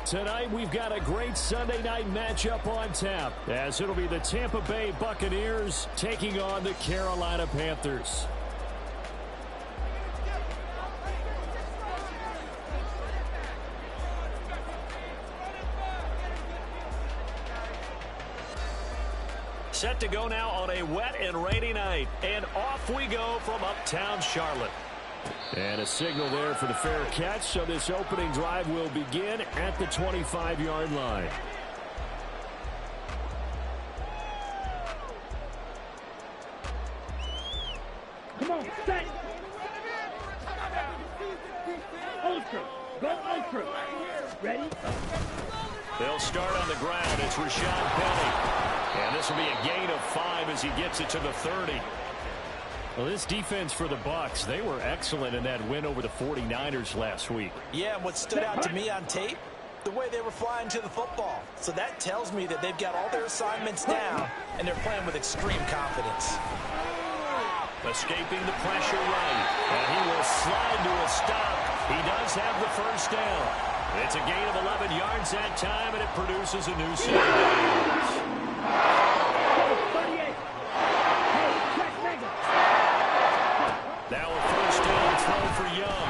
Tonight, we've got a great Sunday night matchup on tap, as it'll be the Tampa Bay Buccaneers taking on the Carolina Panthers. Set to go now on a wet and rainy night, and off we go from uptown Charlotte. And a signal there for the fair catch, so this opening drive will begin at the 25-yard line. Come on, set. Ultra. Go ultra. Ready? They'll start on the ground. It's Rashad Penny. And this will be a gain of 5 as he gets it to the 30. Well, this defense for the Bucks, they were excellent in that win over the 49ers last week. Yeah, and what stood out to me on tape, the way they were flying to the football. So that tells me that they've got all their assignments down, and they're playing with extreme confidence. Escaping the pressure right, and he will slide to a stop. He does have the first down. It's a gain of 11 yards that time, and it produces a new set of downs. Now a first down throw for Young.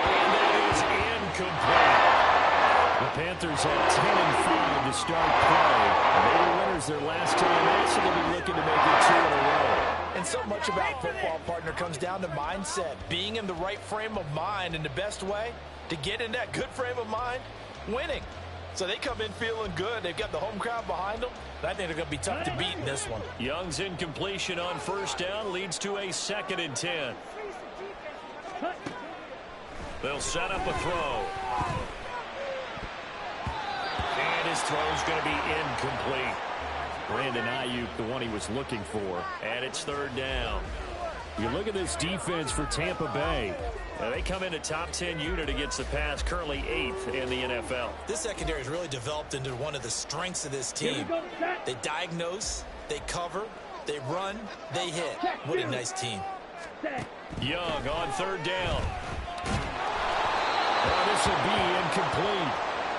And that is incomplete. The Panthers had 10-5 to start play. They were winners their last time out, so they'll be looking to make it 2 in a row. And so much about football, partner, comes down to mindset. Being in the right frame of mind, and the best way to get in that good frame of mind, winning. So they come in feeling good. They've got the home crowd behind them. I think they're going to be tough to beat in this one. Young's incompletion on first down leads to a 2nd and 10. They'll set up a throw. And his throw's going to be incomplete. Brandon Ayuk, the one he was looking for. And it's 3rd down. You look at this defense for Tampa Bay. They come in a top 10 unit against the pass, currently 8th in the NFL. This secondary has really developed into one of the strengths of this team. They diagnose, they cover, they run, they hit. What a nice team. Young on 3rd down. Oh, this will be incomplete.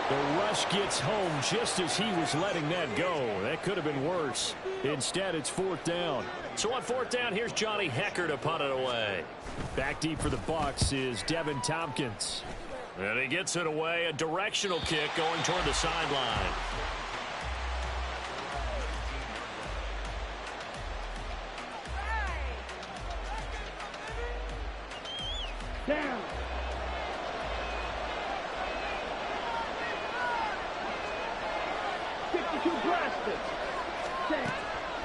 The rush gets home just as he was letting that go. That could have been worse. Instead, it's 4th down. So on 4th down, here's Johnny Hecker to punt it away. Back deep for the Bucks is Devin Tompkins. And he gets it away. A directional kick going toward the sideline. Down.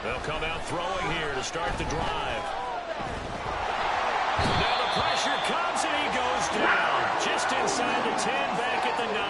They'll come out throwing here to start the drive. Now the pressure comes and he goes down. Just inside the 10, back at the 9.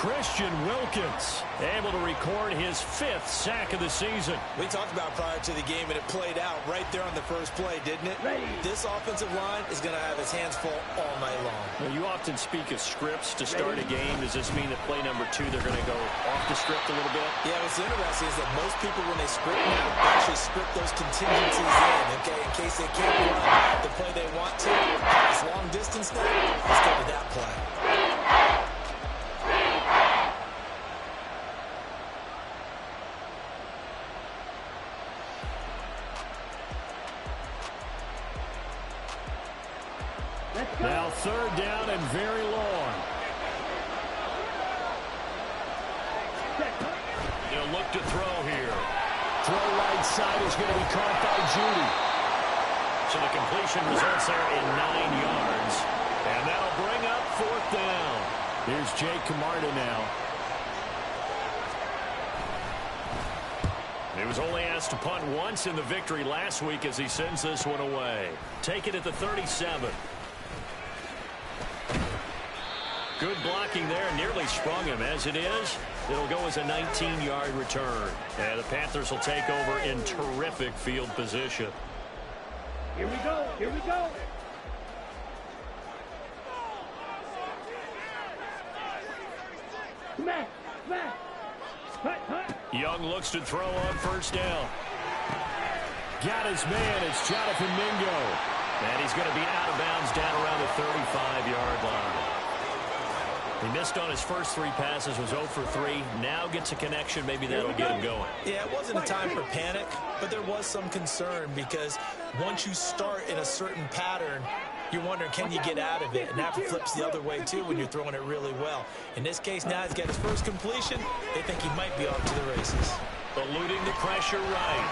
Christian Wilkins able to record his 5th sack of the season. We talked about prior to the game, and it played out right there on the first play, didn't it? Ready. This offensive line is going to have its hands full all night long. Well, you often speak of scripts to start a game. Does this mean that play number 2, they're going to go off the script a little bit? Yeah, what's interesting is that most people, when they script now, actually script those contingencies in, okay, in case they can't run the play they want to. It's long distance now. Let's go to that play. Now 3rd down and very long. They'll look to throw here. Throw right side is going to be caught by Judy. So the completion results there in 9 yards. And that'll bring up 4th down. Here's Jake Camarda now. He was only asked to punt once in the victory last week as he sends this one away. Take it at the 37. Good blocking there, nearly sprung him. As it is, it'll go as a 19-yard return. And the Panthers will take over in terrific field position. Here we go, here we go. Smack, smack. Hut, hut. Young looks to throw on first down. Got his man, it's Jonathan Mingo. And he's going to be out of bounds down around the 35-yard line. He missed on his first 3 passes, was 0 for 3. Now gets a connection. Maybe that'll get him going. Yeah, it wasn't a time for panic, but there was some concern because once you start in a certain pattern, you're wondering, can you get out of it? And that flips the other way, too, when you're throwing it really well. In this case, now he's got his first completion. They think he might be off to the races. Eluding the pressure right.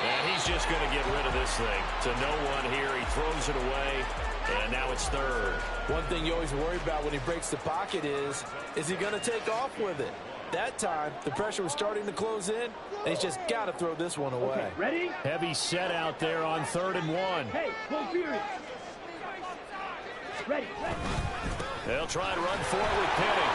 And he's just going to get rid of this thing. To no one here. He throws it away. And now it's third. One thing you always worry about when he breaks the pocket is he going to take off with it? That time, the pressure was starting to close in, and he's just got to throw this one away. Okay, ready? Heavy set out there on 3rd and 1. Hey, full furious. Ready. They'll try and run for it with Penny.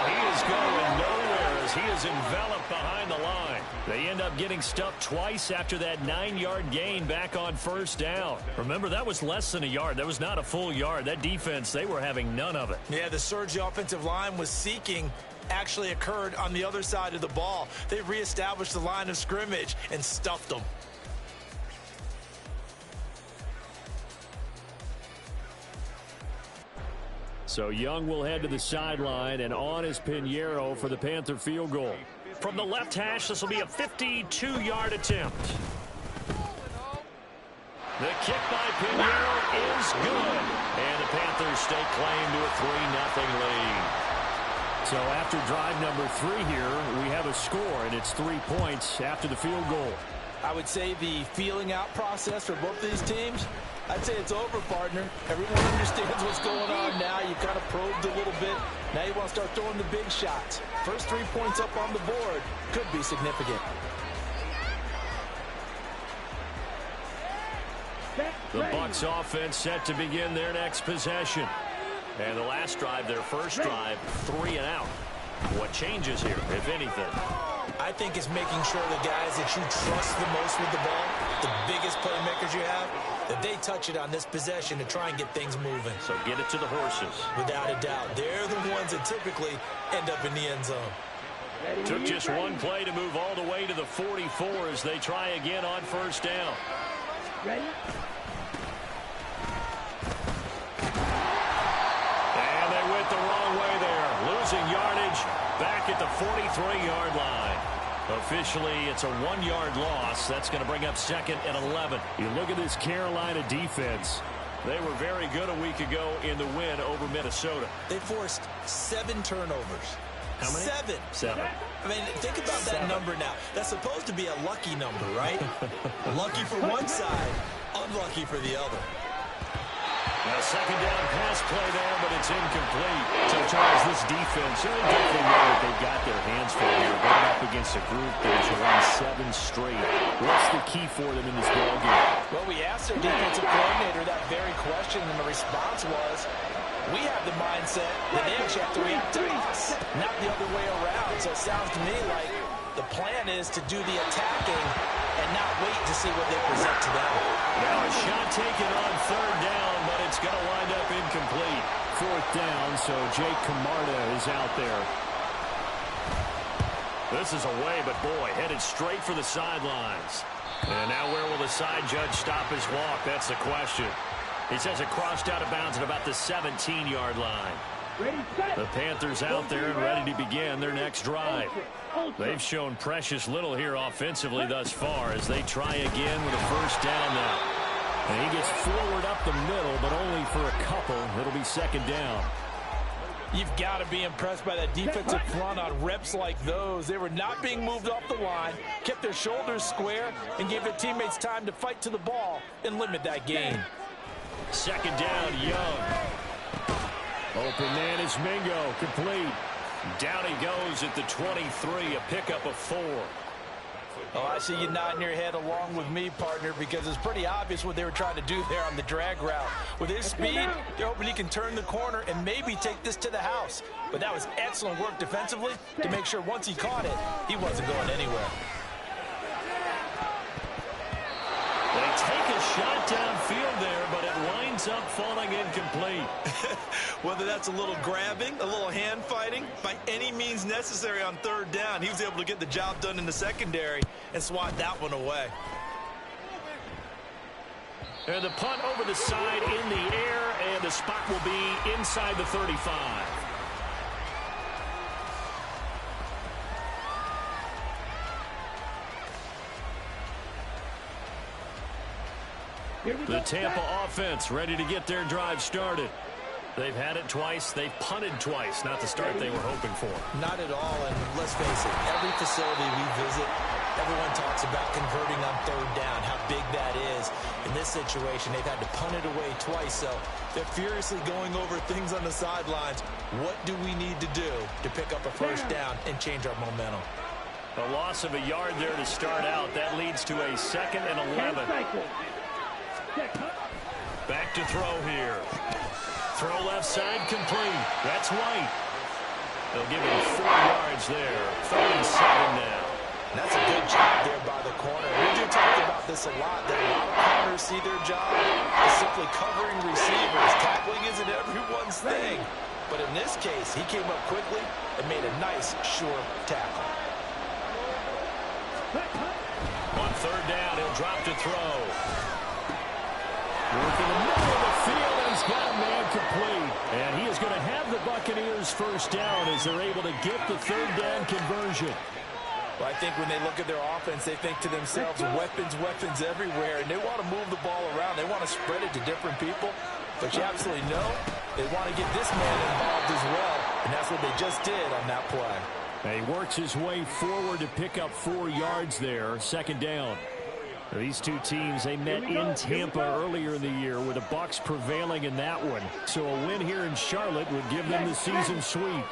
He is going nowhere as he is enveloped behind the line. They end up getting stuffed twice after that 9-yard gain back on 1st down. Remember, that was less than a yard. That was not a full yard. That defense, they were having none of it. Yeah, the surge the offensive line was seeking actually occurred on the other side of the ball. They reestablished the line of scrimmage and stuffed them. So Young will head to the sideline, and on is Pinheiro for the Panther field goal. From the left hash, this will be a 52-yard attempt. The kick by Pinheiro is good. And the Panthers stake claim to a 3-0 lead. So after drive number 3 here, we have a score, and it's 3 points after the field goal. I would say the feeling out process for both these teams, I'd say it's over, partner. Everyone understands what's going on now. You kind of probed a little bit. Now you want to start throwing the big shots. First 3 points up on the board could be significant. The Bucks offense set to begin their next possession. And the last drive, their first drive, 3 and out. What changes here, if anything? I think it's making sure the guys that you trust the most with the ball, the biggest playmakers you have, that they touch it on this possession to try and get things moving. So get it to the horses. Without a doubt. They're the ones that typically end up in the end zone. Took just one play to move all the way to the 44 as they try again on 1st down. Ready? And they went the wrong way there. Losing yardage back at the 43-yard line. Officially, it's a 1-yard loss. That's going to bring up 2nd and 11. You look at this Carolina defense. They were very good a week ago in the win over Minnesota. They forced 7 turnovers. How many? 7. I mean, think about that number now. That's supposed to be a lucky number, right? Lucky for one side, unlucky for the other. Now, 2nd down pass play there, but it's incomplete. So, Charles, this defense, they definitely know that they've got their hands full here. Going up against a group that has won 7 straight. What's the key for them in this ballgame? Well, we asked their defensive coordinator that very question, and the response was, we have the mindset that they actually have to react to us, not the other way around. So it sounds to me like the plan is to do the attacking and not wait to see what they present to them. Now a shot taken on 3rd down, but it's going to wind up incomplete. 4th down, so Jake Camarda is out there. This is away, but boy, headed straight for the sidelines. And now where will the side judge stop his walk? That's the question. He says it crossed out of bounds at about the 17-yard line. The Panthers out there and ready to begin their next drive. They've shown precious little here offensively thus far as they try again with a 1st down now. And he gets forward up the middle, but only for a couple. It'll be 2nd down. You've got to be impressed by that defensive front on reps like those. They were not being moved off the line, kept their shoulders square, and gave their teammates time to fight to the ball and limit that gain. 2nd down, Young. Open man is Mingo, complete. Down he goes at the 23, a pickup of 4. Oh, I see you nodding your head along with me, partner, because it's pretty obvious what they were trying to do there on the drag route. With his speed, they're hoping he can turn the corner and maybe take this to the house. But that was excellent work defensively to make sure once he caught it, he wasn't going anywhere. They take a shot downfield there, but it winds up falling incomplete. Whether that's a little grabbing, a little hand fighting, by any means necessary on 3rd down, he was able to get the job done in the secondary and swat that one away. And the punt over the side in the air, and the spot will be inside the 35. The Tampa offense ready to get their drive started. They've had it twice. They've punted twice. Not the start they were hoping for. Not at all, and let's face it, every facility we visit, everyone talks about converting on third down, how big that is. In this situation, they've had to punt it away twice, so they're furiously going over things on the sidelines. What do we need to do to pick up a first down and change our momentum? A loss of a yard there to start out. That leads to a 2nd and 11. Back to throw here. Throw left side complete. That's White. They'll give him 4 yards there. 3rd and 7 now. And that's a good job there by the corner. We do talk about this a lot, that a lot of corners see their job as simply covering receivers. Tackling isn't everyone's thing. But in this case, he came up quickly and made a nice, sure tackle. On 3rd down, he'll drop to throw. Working the middle of the field, and he's got a man complete. And he is going to have the Buccaneers first down as they're able to get the 3rd down conversion. Well, I think when they look at their offense, they think to themselves, weapons, weapons everywhere, and they want to move the ball around. They want to spread it to different people. But you absolutely know they want to get this man involved as well, and that's what they just did on that play. And he works his way forward to pick up 4 yards there, 2nd down. These two teams, they met in Tampa earlier in the year with the Bucks prevailing in that one. So a win here in Charlotte would give them the season sweep.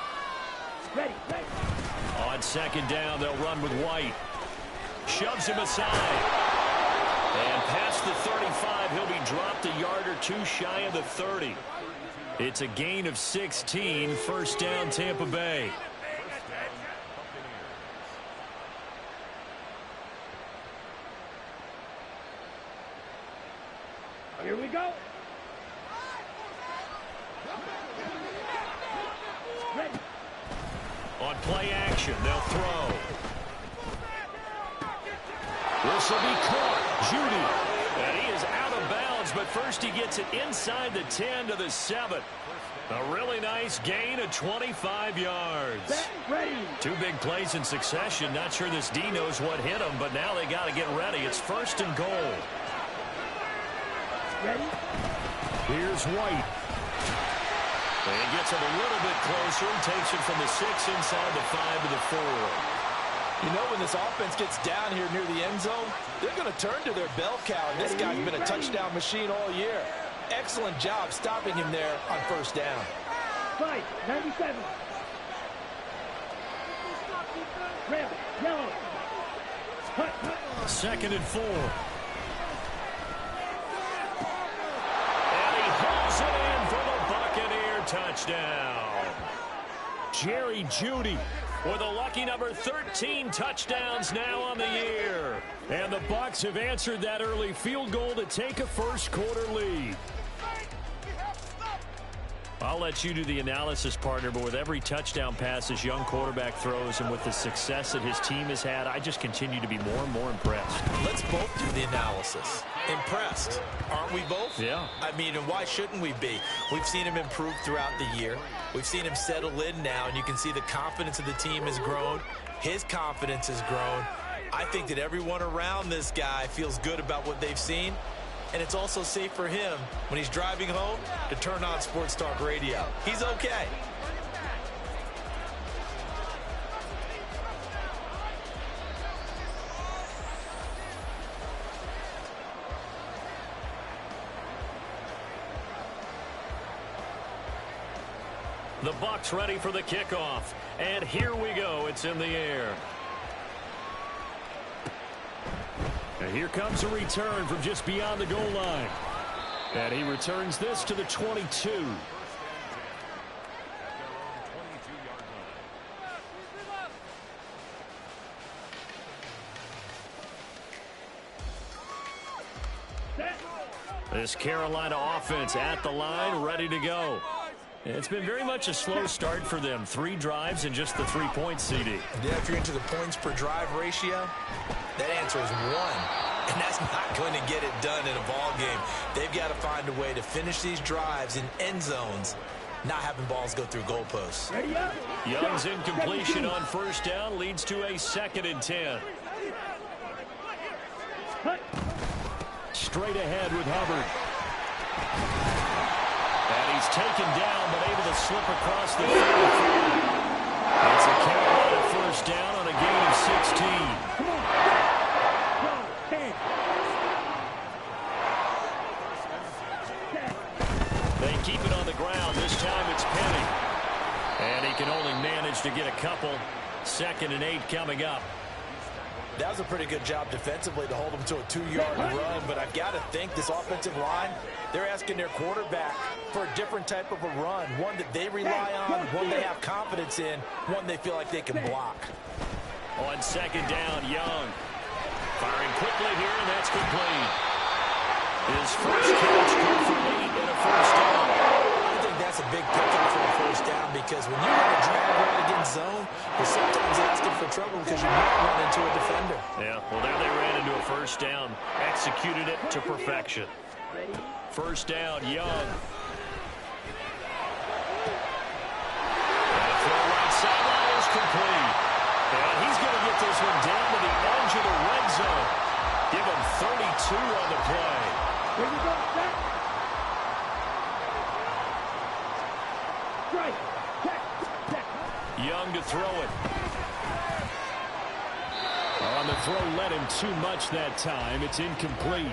On 2nd down, they'll run with White. Shoves him aside. And past the 35, he'll be dropped a yard or 2 shy of the 30. It's a gain of 16, 1st down Tampa Bay. Here we go. Ready. On play action, they'll throw. This will be caught. Judy. And he is out of bounds, but first he gets it inside the 10 to the 7. A really nice gain of 25 yards. Ready. 2 big plays in succession. Not sure this D knows what hit him, but now they got to get ready. It's 1st and goal. Ready. Here's White. And he gets him a little bit closer and takes it from the 6 inside the 5 to the 4. You know, when this offense gets down here near the end zone, they're going to turn to their bell cow. This guy's been a touchdown machine all year. Excellent job stopping him there on 1st down. 97. Red, yellow. 2nd and 4. And he hauls it in for the Buccaneer touchdown. Jerry Jeudy with a lucky number 13 touchdowns now on the year. And the Bucks have answered that early field goal to take a 1st quarter lead. I'll let you do the analysis, partner, but with every touchdown pass this young quarterback throws and with the success that his team has had, I just continue to be more and more impressed. Let's both do the analysis. Impressed, aren't we both? Yeah. I mean, and why shouldn't we be? We've seen him improve throughout the year. We've seen him settle in now, and you can see the confidence of the team has grown. His confidence has grown. I think that everyone around this guy feels good about what they've seen. And it's also safe for him when he's driving home to turn on Sports Talk Radio. He's okay. The Bucks ready for the kickoff. And here we go. It's in the air. And here comes a return from just beyond the goal line. And he returns this to the 22. This Carolina offense at the line, ready to go. It's been very much a slow start for them. 3 drives and just the 3 points, CD. Yeah, if you're into the points per drive ratio, that answer is 1. And that's not going to get it done in a ball game. They've got to find a way to finish these drives in end zones, not having balls go through goalposts. Young's incompletion on 1st down leads to a 2nd and 10. straight ahead with Hubbard. And he's taken down, but able to slip across the field. It's a Carolina first down on a gain of 16. Come on. Go. 10. They keep it on the ground. This time it's Penny. And he can only manage to get a couple. 2nd and 8 coming up. That was a pretty good job defensively to hold them to a 2-yard run, but I've got to think this offensive line, they're asking their quarterback for a different type of a run, one that they rely on, one they have confidence in, one they feel like they can block. On 2nd down, Young. Firing quickly here, and that's complete. His first catch good for 8 and a first down. I think that's a big pickup for a first down because when you run a drag right against zone, you're sometimes asking for trouble because you might run into a defender. Yeah, well, there they ran into a first down. Executed it to perfection. First down, Young. And a throw right sideline is complete. And he's going to get this one down to the edge of the red zone. Give him 32 on the play. Here we go. Set. Strike. Check. Check. Young to throw it. On the throw, led him too much that time. It's incomplete.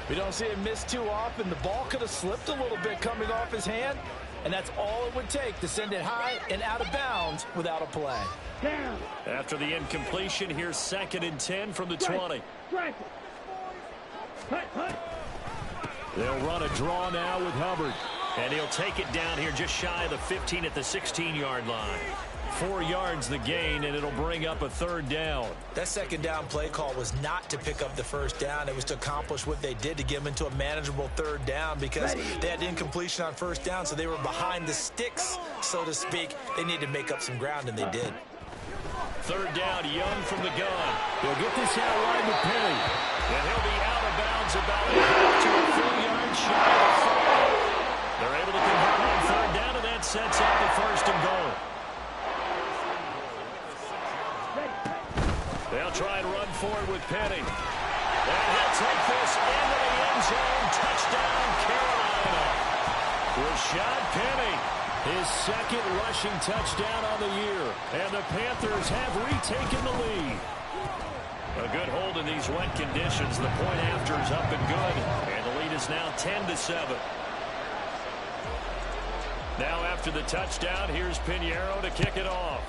We don't see him miss too often. The ball could have slipped a little bit coming off his hand, and that's all it would take to send it high and out of bounds without a play. Down. After the incompletion, here's 2nd and 10 from the 20. Strike. Hut, hut. They'll run a draw now with Hubbard. And he'll take it down here just shy of the 15 at the 16-yard line. 4 yards the gain, and it'll bring up a 3rd down. That 2nd down play call was not to pick up the first down. It was to accomplish what they did to get them into a manageable 3rd down because they had incompletion on first down, so they were behind the sticks, so to speak. They needed to make up some ground, and they did. 3rd down, Young from the gun. He'll get this out wide with Penny. And he'll be out of bounds about a half to a full yard shy of 4. They're able to convert on 3rd down, and that sets up the 1st and goal. They'll try and run forward with Penny. And he'll take this into the end zone. Touchdown, Carolina. Rashad Penny, his 2nd rushing touchdown on the year. And the Panthers have retaken the lead. A good hold in these wet conditions. The point after is up and good. And the lead is now 10-7. Now after the touchdown, here's Pinheiro to kick it off.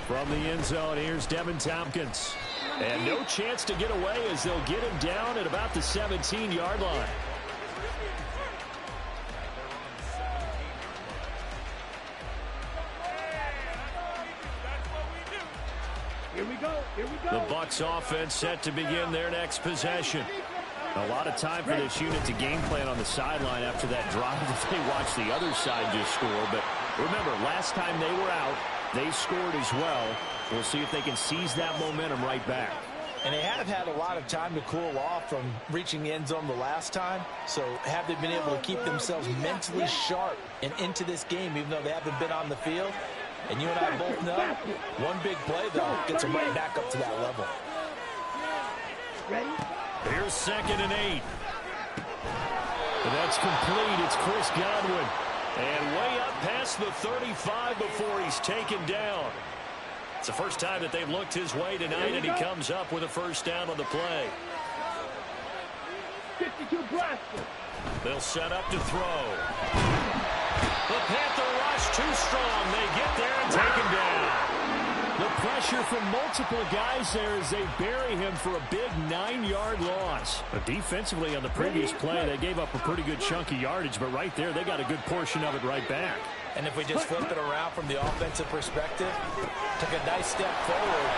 From the end zone, here's Devin Tompkins. And no chance to get away as they'll get him down at about the 17-yard line. Here we go. Here we go. The Bucks offense set to begin their next possession. A lot of time for this unit to game plan on the sideline after that drive that they watched the other side just score. But remember, last time they were out, they scored as well. We'll see if they can seize that momentum right back. And they have had a lot of time to cool off from reaching the end zone the last time. So have they been able to keep themselves mentally sharp and into this game, even though they haven't been on the field? And you and I both know, one big play, though, gets them right back up to that level. Ready? Here's 2nd and 8. And that's complete. It's Chris Godwin. And way up past the 35 before he's taken down. It's the first time that they've looked his way tonight, and he comes up with a first down on the play. 52 blast. They'll set up to throw. The Panther rush too strong. They get there and take him down. The pressure from multiple guys there as they bury him for a big 9-yard loss. But defensively on the previous play, they gave up a pretty good chunk of yardage, but right there, they got a good portion of it right back. And if we just flip it around from the offensive perspective, took a nice step forward,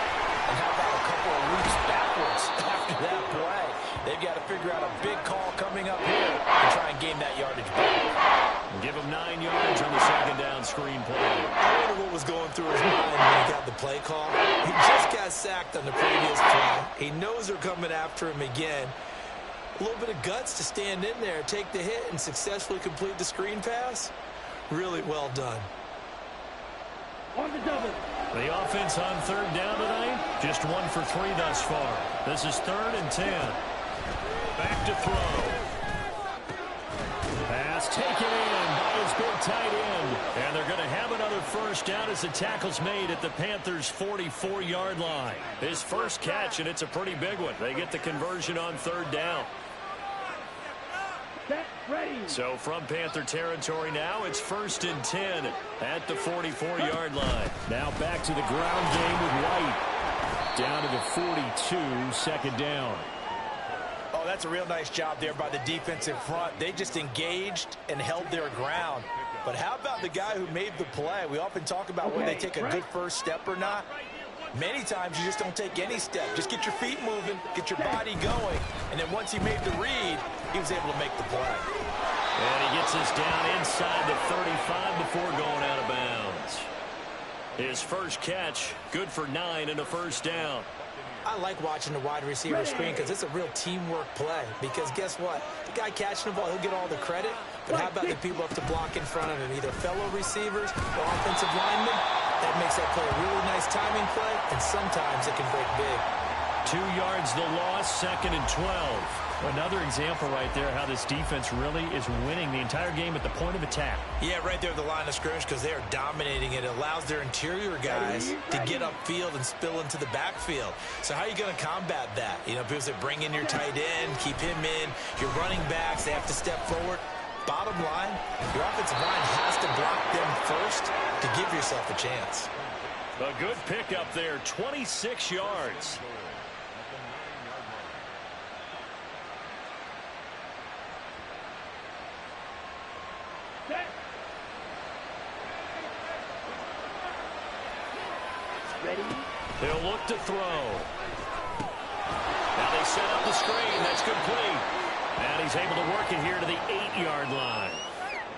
and how about a couple of leaps backwards after that play? They've got to figure out a big call coming up here and try and gain that yardage back. And give him 9 yards on the 2nd down screen play. I wonder what was going through his mind when he got the play call. He just got sacked on the previous play. He knows they're coming after him again. A little bit of guts to stand in there, take the hit, and successfully complete the screen pass. Really well done. On the double. The offense on third down tonight, just 1 for 3 thus far. This is 3rd and 10. Back to throw. Pass taken in by his big tight end. And they're going to have another first down as the tackle's made at the Panthers' 44-yard line. His first catch, and it's a pretty big one. They get the conversion on third down. Ready. So from Panther territory now, it's 1st and 10 at the 44-yard line. Now back to the ground game with White. Down to the 42, second down. Oh, that's a real nice job there by the defensive front. They just engaged and held their ground. But how about the guy who made the play? We often talk about when they take a good first step or not. Many times you just don't take any step. Just get your feet moving, get your body going, and then once he made the read, he was able to make the play. And he gets us down inside the 35 before going out of bounds. His first catch, good for 9 and a first down. I like watching the wide receiver screen because it's a real teamwork play. Because guess what? The guy catching the ball, he'll get all the credit. But how about the people up to block in front of him, either fellow receivers or offensive linemen? That makes that play a really nice timing play, and sometimes it can break big. 2 yards the loss, 2nd and 12. Another example right there how this defense really is winning the entire game at the point of attack. Yeah, right there at the line of scrimmage because they are dominating it. It allows their interior guys to get upfield and spill into the backfield. So how are you going to combat that? You know, people say bring in your tight end, keep him in. Your running backs, they have to step forward. Bottom line, your offensive line has to block them first to give yourself a chance. A good pickup there, 26 yards. Ready. He'll look to throw. Now they set up the screen. That's complete. And he's able to work it here to the 8-yard line.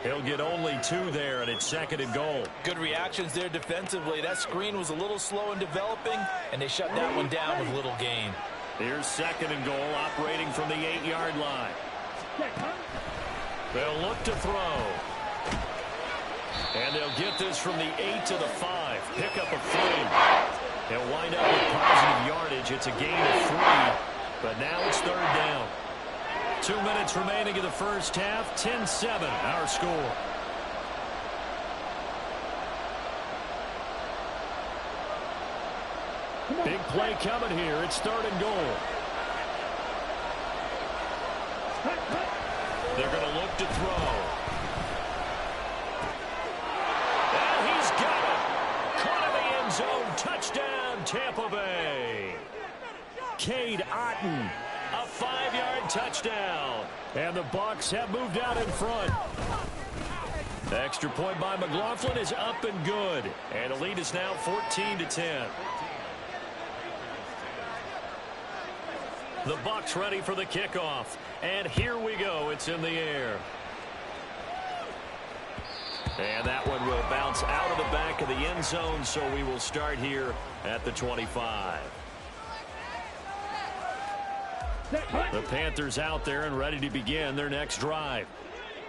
He'll get only 2 there, and it's 2nd and goal. Good reactions there defensively. That screen was a little slow in developing, and they shut that one down with little gain. Here's 2nd and goal, operating from the 8-yard line. They'll look to throw. And they'll get this from the 8 to the 5. Pick up of 3. They'll wind up with positive yardage. It's a gain of 3. But now it's 3rd down. 2 minutes remaining in the first half. 10-7, our score. Big play coming here. It's 3rd and goal. They're going to look to throw. And he's got it. Caught in the end zone. Touchdown, Tampa Bay. Cade Otton. A 5-yard touchdown. And the Bucks have moved out in front. The extra point by McLaughlin is up and good. And the lead is now 14-10. The Bucks ready for the kickoff. And here we go. It's in the air. And that one will bounce out of the back of the end zone, so we will start here at the 25. The Panthers out there and ready to begin their next drive.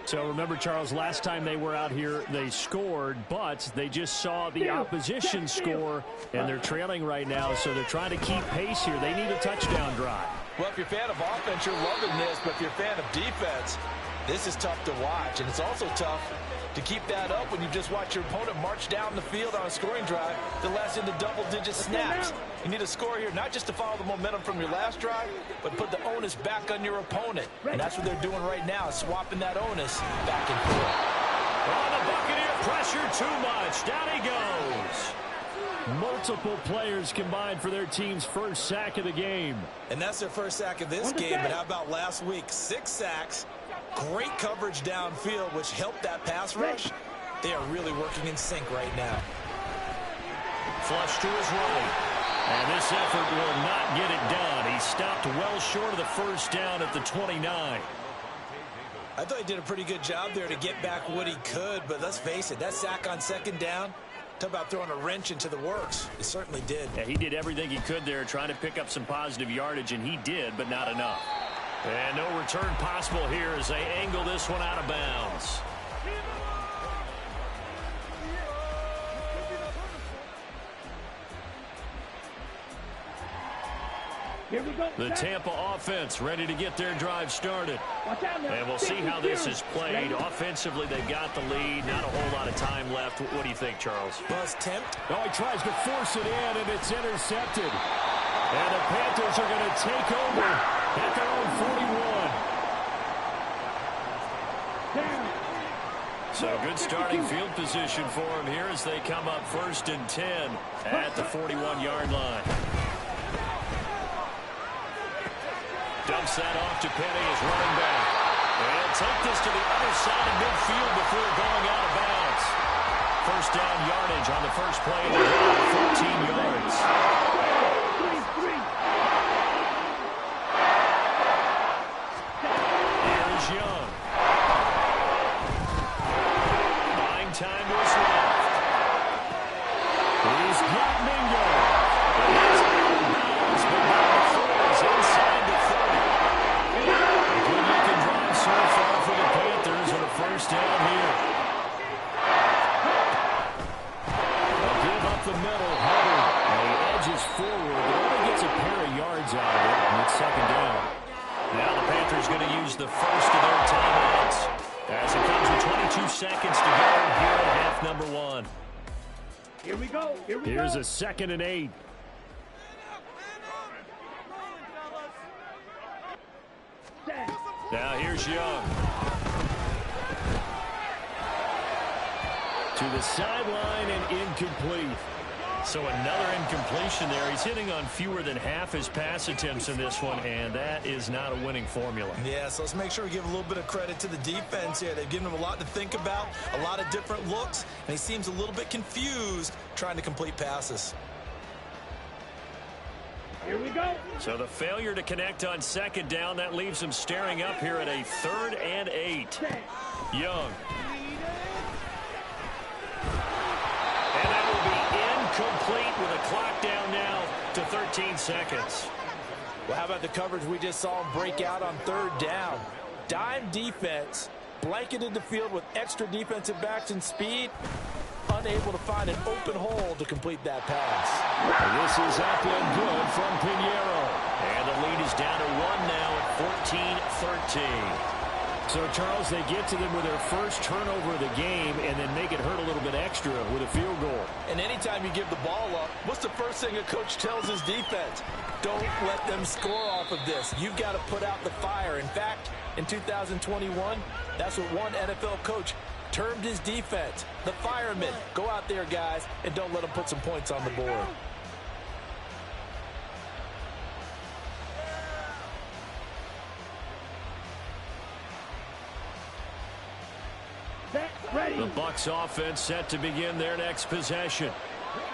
So remember, Charles, last time they were out here, they scored, but they just saw the opposition score, and they're trailing right now, so they're trying to keep pace here. They need a touchdown drive. Well, if you're a fan of offense, you're loving this, but if you're a fan of defense, this is tough to watch, and it's also tough to keep that up when you just watch your opponent march down the field on a scoring drive that lasts into double-digit snaps. You need a score here, not just to follow the momentum from your last drive, but put the onus back on your opponent. And that's what they're doing right now, swapping that onus back and forth. On the Buccaneer, pressure too much. Down he goes. Multiple players combined for their team's first sack of the game. And that's their first sack of this game, but how about last week? 6 sacks. Great coverage downfield, which helped that pass rush. They are really working in sync right now. Flush to his right. And this effort will not get it done. He stopped well short of the first down at the 29. I thought he did a pretty good job there to get back what he could, but let's face it, that sack on 2nd down, talk about throwing a wrench into the works. It certainly did. Yeah, he did everything he could there, trying to pick up some positive yardage, and he did, but not enough. And no return possible here as they angle this one out of bounds. Here we go. The Tampa offense ready to get their drive started. Watch out now. And we'll see how this is played. Offensively, they got the lead. Not a whole lot of time left. What do you think, Charles? Buzz tempt. Oh, he tries to force it in, and it's intercepted. And the Panthers are going to take over at their own 41. Down. So good starting field position for them here as they come up 1st and 10 at the 41-yard line. Dumps that off to Penny as running back. And take this to the other side of midfield before going out of bounds. First down yardage on the first play of the drive, 14 yards. 3-3. Here's Young. Buying time to his left. He's got Mingo. He's out of bounds, but now the Phillies inside the 30. A good-looking drive so far for the Panthers on a first down here. They'll give up the middle, Hubbard. And he edges forward, but only gets a pair of yards out of it, and it's 2nd down. Now the Panthers going to use the first of their timeouts as it comes with 22 seconds to go here in half number 1. Here we go. Here we Here's go. a 2nd and 8. Set. Now here's Young. To the sideline and incomplete. So another incompletion there. He's hitting on fewer than half his pass attempts in this one, and that is not a winning formula. Yeah, so let's make sure we give a little bit of credit to the defense here. They've given him a lot to think about, a lot of different looks, and he seems a little bit confused trying to complete passes. Here we go. So the failure to connect on 2nd down, that leaves him staring up here at a 3rd and 8. Set. Young. And that will be incomplete with a clock down now to 13 seconds. Well, how about the coverage we just saw him break out on 3rd down? Dime defense, blanketed the field with extra defensive backs and speed, unable to find an open hole to complete that pass. And this is up and good from Pinheiro. And the lead is down to 1 now at 14-13. So, Charles, they get to them with their first turnover of the game and then make it hurt a little bit extra with a field goal. And anytime you give the ball up, what's the first thing a coach tells his defense? Don't let them score off of this. You've got to put out the fire. In fact, in 2021, that's what one NFL coach termed his defense, the firemen. Go out there, guys, and don't let them put some points on the board. Set. Ready. The Bucks offense set to begin their next possession.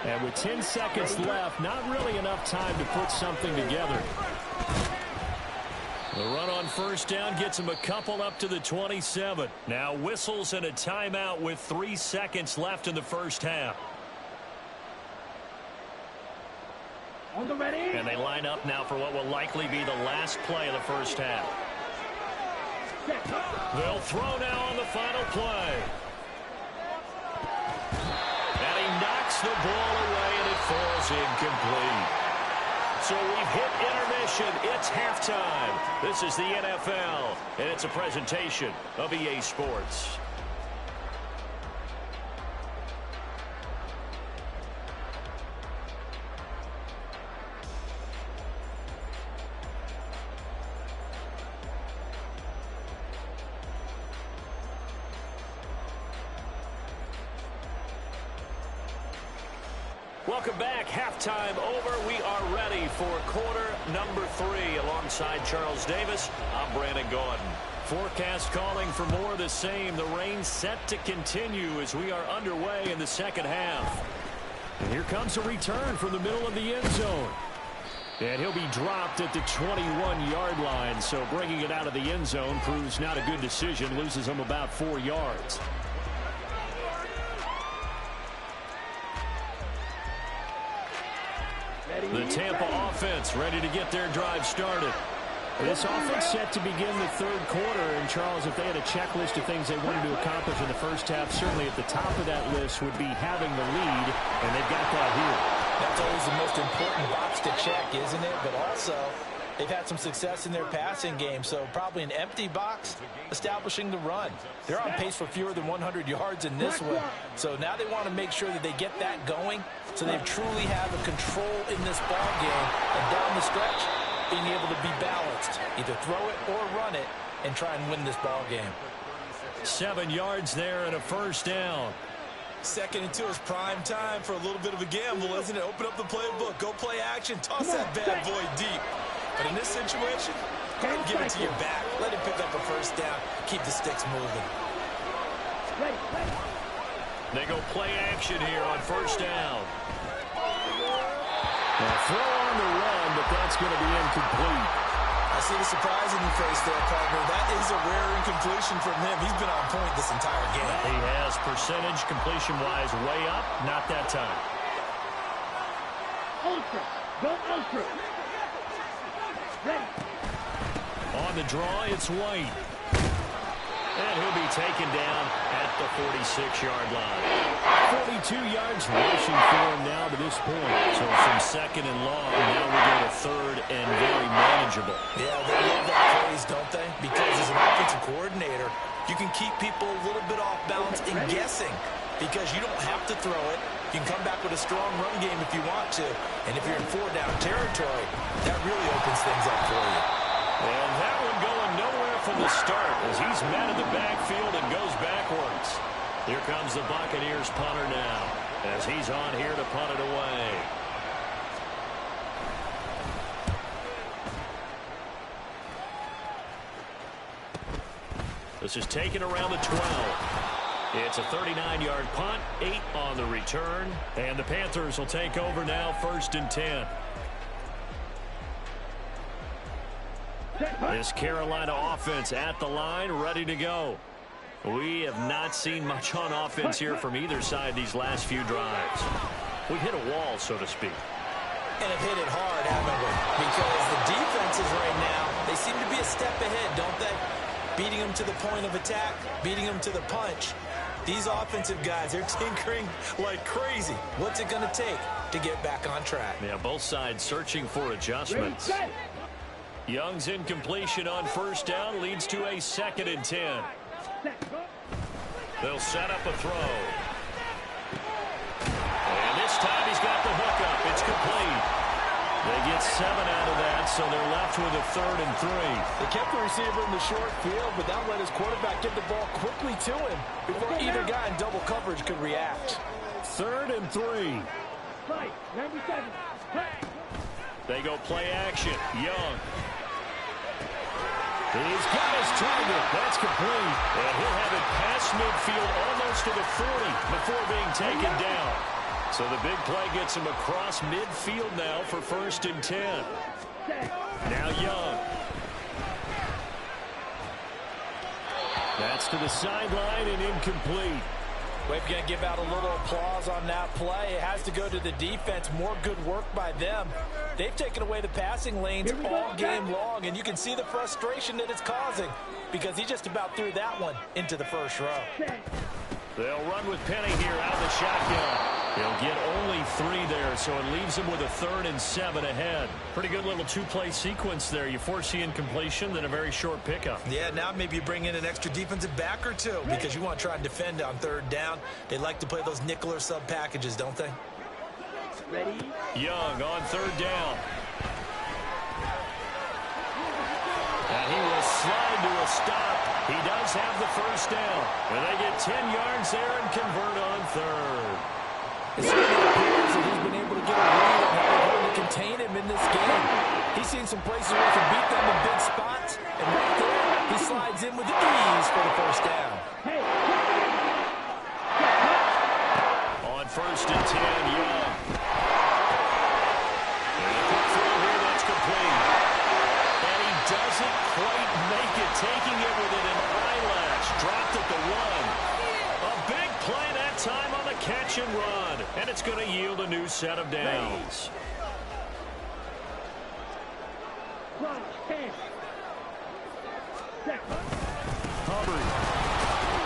And with 10 seconds left, not really enough time to put something together. The run on first down gets him a couple up to the 27. Now whistles and a timeout with 3 seconds left in the first half. On the ready. And they line up now for what will likely be the last play of the first half. Set. They'll throw now on the final play. And he knocks the ball away and it falls incomplete. So we've hit intermission. It's halftime. This is the NFL, and it's a presentation of EA Sports. Welcome back. Halftime over. We are ready for quarter number 3. Alongside Charles Davis, I'm Brandon Gordon. Forecast calling for more of the same. The rain set to continue as we are underway in the second half. And here comes a return from the middle of the end zone. And he'll be dropped at the 21-yard line. So bringing it out of the end zone proves not a good decision. Loses him about 4 yards. The Tampa offense ready to get their drive started. This offense set to begin the third quarter. And, Charles, if they had a checklist of things they wanted to accomplish in the first half, certainly at the top of that list would be having the lead, and they've got that here. That's always the most important box to check, isn't it? But also, they've had some success in their passing game, so probably an empty box establishing the run. They're on pace for fewer than 100 yards in this one. So now they want to make sure that they get that going so they truly have a control in this ball game. And down the stretch, being able to be balanced. Either throw it or run it and try and win this ball game. 7 yards there and a first down. 2nd and 2 is prime time for a little bit of a gamble, isn't it? Open up the playbook, go play action, toss that bad boy deep. But in this situation, go ahead and give it to your back. Let him pick up a first down. Keep the sticks moving. They go play action here on first down. Now throw on the run, but that's going to be incomplete. I see the surprise in your face there, partner. That is a rare incompletion from him. He's been on point this entire game. He has percentage completion-wise way up. Not that time. Ultra. Go ultra. Ready. On the draw, it's White. And he'll be taken down at the 46-yard line. 42 yards rushing for him now to this point. So from 2nd and long, now we go to 3rd and very manageable. Yeah, they love that phrase, don't they? Because as an offensive coordinator, you can keep people a little bit off balance and guessing because you don't have to throw it. You can come back with a strong run game if you want to. And if you're in 4-down territory, that really opens things up for you. And that one going nowhere from the start as he's met in the backfield and goes backwards. Here comes the Buccaneers punter now as he's on here to punt it away. This is taken around the 12. It's a 39-yard punt, 8 on the return, and the Panthers will take over now 1st and 10. This Carolina offense at the line, ready to go. We have not seen much on offense here from either side these last few drives. We hit a wall, so to speak. And have hit it hard, haven't we? Because the defenses right now, they seem to be a step ahead, don't they? Beating them to the point of attack, beating them to the punch. These offensive guys, they're tinkering like crazy. What's it going to take to get back on track? Yeah, both sides searching for adjustments. Young's incompletion on first down leads to a 2nd and 10. They'll set up a throw. And this time he's got the hook up. It's complete. They get 7 out of that, so they're left with a 3rd and 3. They kept the receiver in the short field, but that let his quarterback get the ball quickly to him before either guy in double coverage could react. 3rd and 3. Fight. 97. They go play action. Young. He's got his target. That's complete. And he'll have it past midfield almost to the 40 before being taken down. So the big play gets him across midfield now for 1st and 10. Now Young. That's to the sideline and incomplete. We're going to give out a little applause on that play. It has to go to the defense. More good work by them. They've taken away the passing lanes all game long, and you can see the frustration that it's causing because he just about threw that one into the first row. They'll run with Penny here out of the shotgun. He'll get only 3 there, so it leaves him with a 3rd and 7 ahead. Pretty good little 2-play sequence there. You force the incompletion, then a very short pickup. Yeah, now maybe you bring in an extra defensive back or two because you want to try and defend on 3rd down. They like to play those nickel or sub packages, don't they? Ready. Young on 3rd down. And he will slide to a stop. He does have the first down. And they get 10 yards there and convert on 3rd. It certainly appears that he's been able to get a read on how they're going to contain him in this game. He's seen some places where he can beat them in big spots. And right there, he slides in with ease for the first down. On 1st and 10, Young. And a quick throw here, that's complete. And he doesn't quite make it, taking it within an eyelash. Dropped at the 1. A big play that time on the catch and run. And it's going to yield a new set of downs. Hubbard.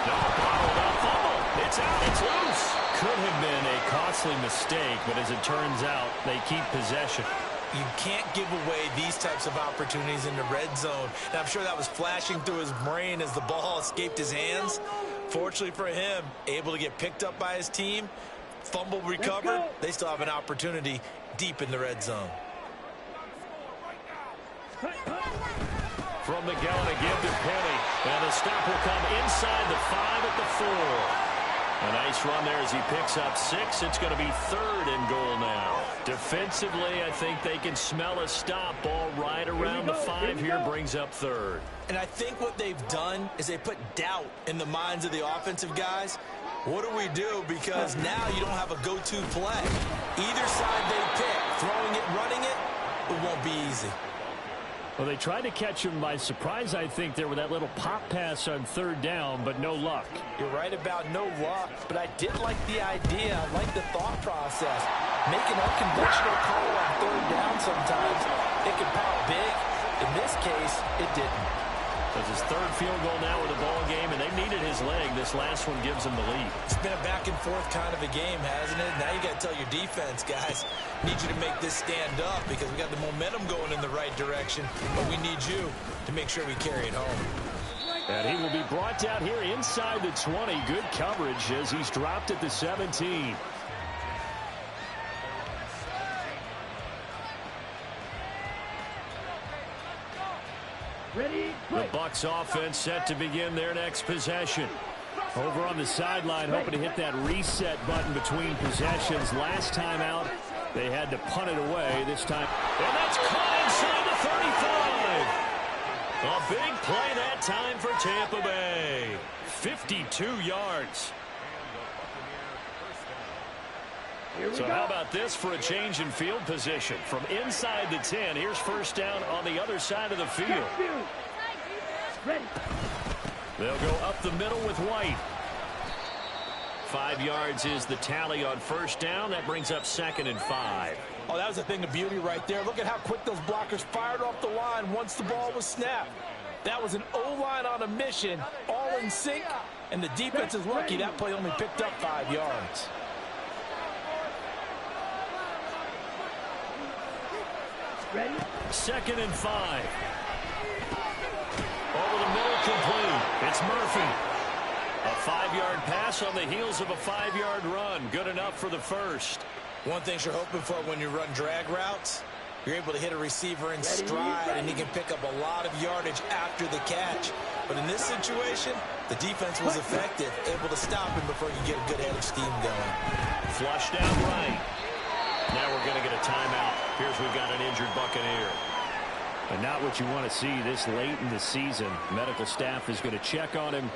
No, bottled up fumble. It's out. It's loose. could have been a costly mistake, but as it turns out, they keep possession. You can't give away these types of opportunities in the red zone. And I'm sure that was flashing through his brain as the ball escaped his hands. Fortunately for him, able to get picked up by his team, fumble recovered. They still have an opportunity deep in the red zone. From the gun, a give to Penny. And the stop will come inside the 5 at the 4. A nice run there as he picks up 6. It's going to be 3rd and goal now. Defensively, I think they can smell a stop. Ball right around the 5 here, brings up 3rd. And I think what they've done is they put doubt in the minds of the offensive guys. What do we do? Because now you don't have a go-to play. Either side they pick, throwing it, running it won't be easy. Well, they tried to catch him by surprise, I think, there with that little pop pass on 3rd down, but no luck. You're right about no luck, but I did like the idea. I like the thought process. Make an unconventional call on 3rd down sometimes. It can pop big. In this case, it didn't. That's his 3rd field goal now with the ball game, and they needed his leg. This last one gives them the lead. It's been a back-and-forth kind of a game, hasn't it? Now you got to tell your defense, guys, need you to make this stand up because we got the momentum going in the right direction, but we need you to make sure we carry it home. And he will be brought down here inside the 20. Good coverage as he's dropped at the 17. Ready, the Bucks offense set to begin their next possession. Over on the sideline, hoping to hit that reset button between possessions. Last time out, they had to punt it away. This time, and that's caught inside the 35. A big play that time for Tampa Bay. 52 yards. So how about this for a change in field position? From inside the 10, here's 1st down on the other side of the field. They'll go up the middle with White. 5 yards is the tally on 1st down. That brings up 2nd and 5. Oh, that was a thing of beauty right there. Look at how quick those blockers fired off the line once the ball was snapped. That was an O-line on a mission, all in sync, and the defense is lucky that play only picked up 5 yards. ready. 2nd and 5. Over the middle, complete. It's Murphy. A 5-yard pass on the heels of a 5-yard run. Good enough for the first. One thing you're hoping for when you run drag routes, you're able to hit a receiver in stride, and he can pick up a lot of yardage after the catch. But in this situation, the defense was effective, able to stop him before you get a good head of steam going. Flush down right. Now we're going to get a timeout. Here's we've got an injured Buccaneer. And not what you want to see this late in the season. Medical staff is going to check on him,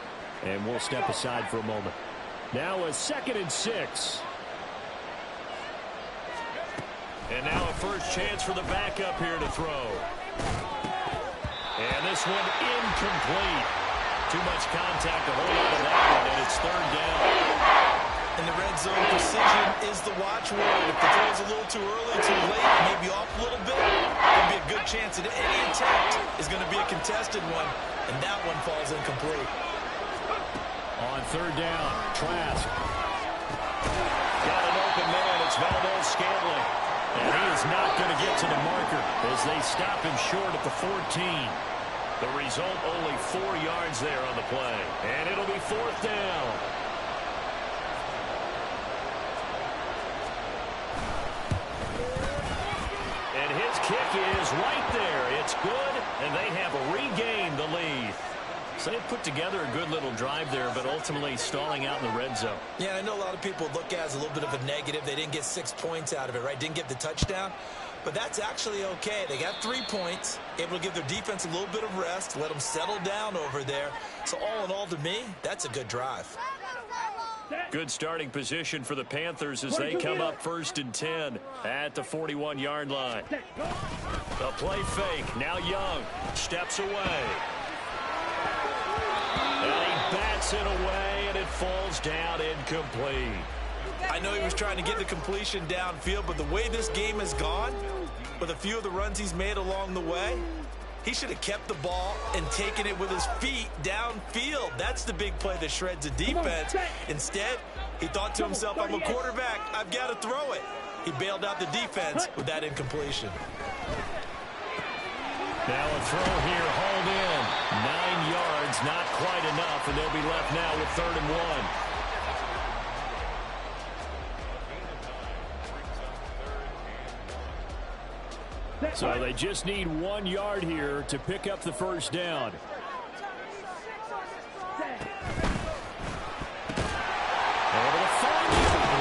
and we'll step aside for a moment. Now a 2nd and 6. And now a first chance for the backup here to throw. And this one incomplete. Too much contact to hold on to that one, and it's 3rd down. In the red zone, precision is the watchword. If the throw's a little too early, too late, maybe off a little bit, there'll be a good chance that any attempt is going to be a contested one, and that one falls incomplete. On 3rd down, Trask. Got an open man. It's Valdez-Scantling. And he is not going to get to the marker as they stop him short at the 14. The result, only 4 yards there on the play. And it'll be 4th down. And his kick is right there. It's good, and they have regained the lead. So they put together a good little drive there, but ultimately stalling out in the red zone. Yeah, I know a lot of people look at it as a little bit of a negative. They didn't get 6 points out of it, right? Didn't get the touchdown. But that's actually okay. They got 3 points, able to give their defense a little bit of rest, let them settle down over there. So all in all, to me, that's a good drive. Good starting position for the Panthers as they come up 1st and 10 at the 41-yard line. The play fake. Now Young steps away. And he bats it away, and it falls down incomplete. I know he was trying to get the completion downfield, but the way this game has gone, with a few of the runs he's made along the way, He should have kept the ball and taken it with his feet downfield. That's the big play that shreds a defense. Instead, he thought to himself, I'm a quarterback. I've got to throw it. He bailed out the defense with that incompletion. Now a throw here, hauled in. 9 yards, not quite enough, and they'll be left now with 3rd and 1. So they just need 1 yard here to pick up the first down. Over the 40.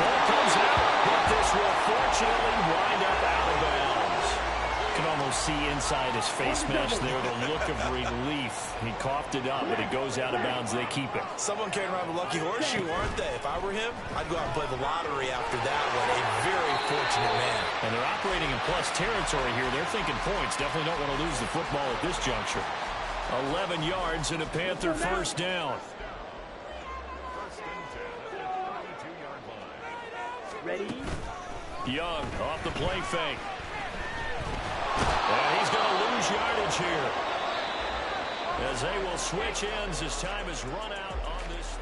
Ball comes out, but this will fortunately wind up out of bounds. You can almost see inside his face mask there the look of relief. He coughed it up, but it goes out of bounds. They keep it. Someone carrying around the lucky horseshoe, aren't they? If I were him, I'd go out and play the lottery after that one. A very fortunate man. And they're operating in plus territory here. They're thinking points. Definitely don't want to lose the football at this juncture. 11 yards and a Panther first down. Ready? Young off the play fake. And he's going to lose yardage here, as they will switch ends as time has run out on this.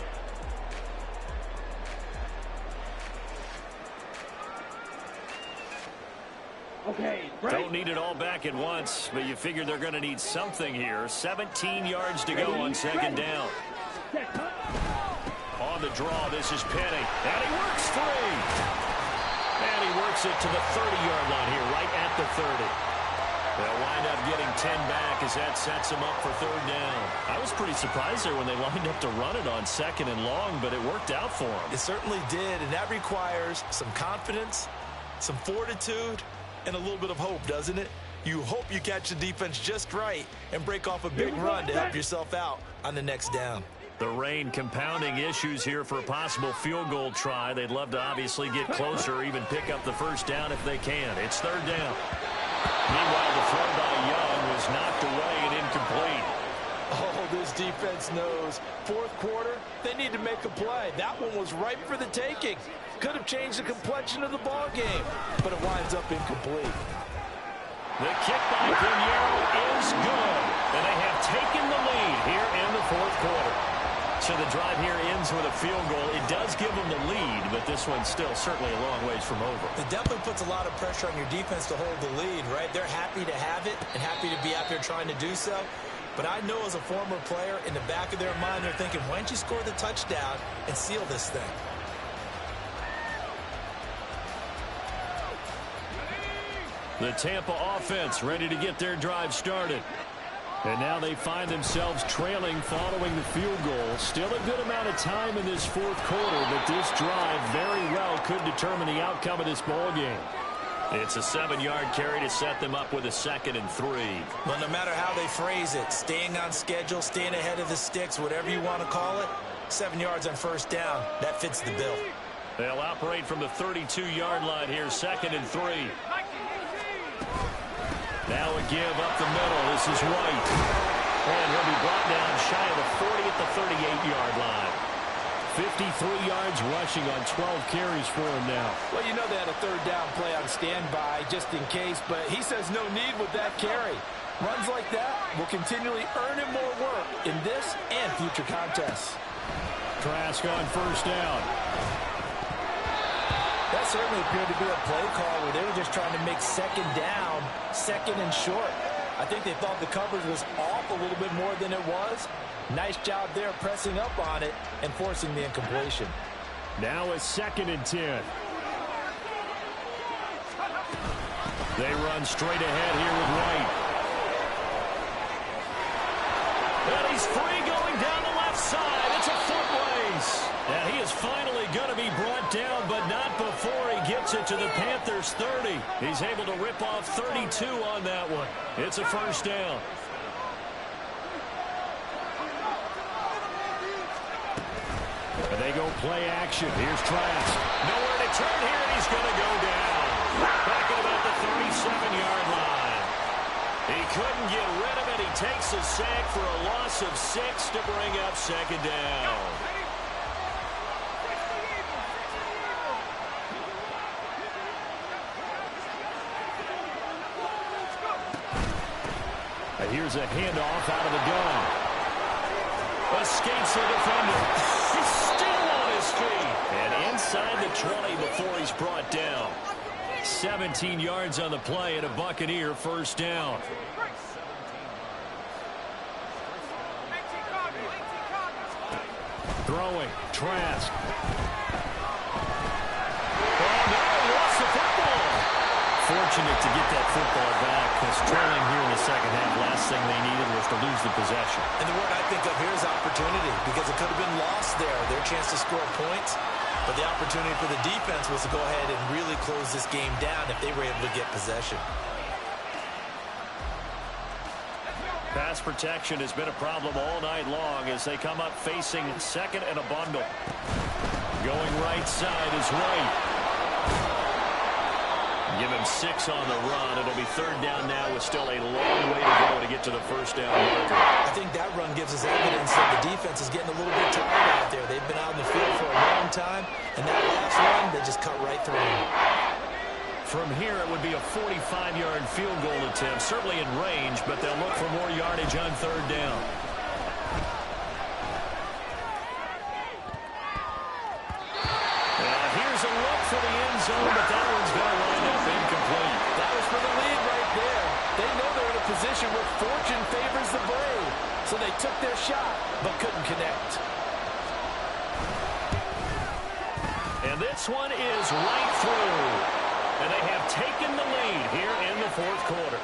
Okay, Don't need it all back at once, but you figure they're going to need something here. 17 yards to go on 2nd down. On the draw, this is Penny. And he works 3. And he works it to the 30-yard line here, right at the 30. They'll wind up getting 10 back as that sets them up for 3rd down. I was pretty surprised there when they lined up to run it on 2nd and long, but it worked out for them. It certainly did, and that requires some confidence, some fortitude, and a little bit of hope, doesn't it? You hope you catch the defense just right and break off a big run to help yourself out on the next down. The rain compounding issues here for a possible field goal try. They'd love to obviously get closer or even pick up the first down if they can. It's 3rd down. Meanwhile, the throw by Young was knocked away and incomplete. Oh, this defense knows. 4th quarter, they need to make a play. That one was ripe for the taking. Could have changed the complexion of the ball game, but it winds up incomplete. The kick by Pinheiro is good, and they have taken the lead here in the 4th quarter. So the drive here ends with a field goal. It does give them the lead, but this one's still certainly a long ways from over. It definitely puts a lot of pressure on your defense to hold the lead, right? They're happy to have it and happy to be out there trying to do so. But I know as a former player, in the back of their mind, they're thinking, why don't you score the touchdown and seal this thing? The Tampa offense ready to get their drive started. And now they find themselves trailing following the field goal. Still a good amount of time in this 4th quarter, but this drive very well could determine the outcome of this ball game. It's a 7-yard carry to set them up with a 2nd and 3. Well, no matter how they phrase it, staying on schedule, staying ahead of the sticks, whatever you want to call it, 7 yards on 1st down, that fits the bill. They'll operate from the 32-yard line here, 2nd and 3. Now a give up the middle. This is White. And he'll be brought down shy of the 40 at the 38-yard line. 53 yards rushing on 12 carries for him now. Well, you know they had a 3rd down play on standby just in case, but he says no need with that carry. Runs like that will continually earn him more work in this and future contests. Trask on 1st down. That certainly appeared to be a play call where they were just trying to make 2nd down, 2nd and short. I think they thought the coverage was off a little bit more than it was. Nice job there pressing up on it and forcing the incompletion. Now a 2nd and 10. They run straight ahead here with White. And he's free going down the left side. It's a foot race. And he is finally going to be brought down, but not before he gets it to the Panthers' 30. He's able to rip off 32 on that one. It's a 1st down. And they go play action. Here's Trask. Nowhere to turn here, and he's going to go down. Back at about the 37-yard line. He couldn't get rid of it. He takes a sack for a loss of 6 to bring up 2nd down. Here's a handoff out of the gun. Escapes the defender. He's still on his feet. And inside the 20 before he's brought down. 17 yards on the play and a Buccaneer first down. Throwing. Trask. Oh, no. Lost the football. Fortunate to get that football back because trailing here in the second half, last thing they needed was to lose the possession. And the word I think of here is opportunity because it could have been lost there. Their chance to score points. But the opportunity for the defense was to go ahead and really close this game down if they were able to get possession. Pass protection has been a problem all night long as they come up facing second and a bundle. Going right side is White. Give him 6 on the run. It'll be third down now with still a long way to go to get to the first down marker. I think that run gives us evidence that the defense is getting a little bit tired out there. They've been out in the field for a long time, and that last run, they just cut right through them. From here, it would be a 45-yard field goal attempt, certainly in range, but they'll look for more yardage on third down. Here's a look for the end zone, but that one's going to wind up incomplete. That was for the lead right there. They know they're in a position where fortune favors the brave, so they took their shot, but couldn't connect. And this one is right through. And they have taken the lead here in the fourth quarter.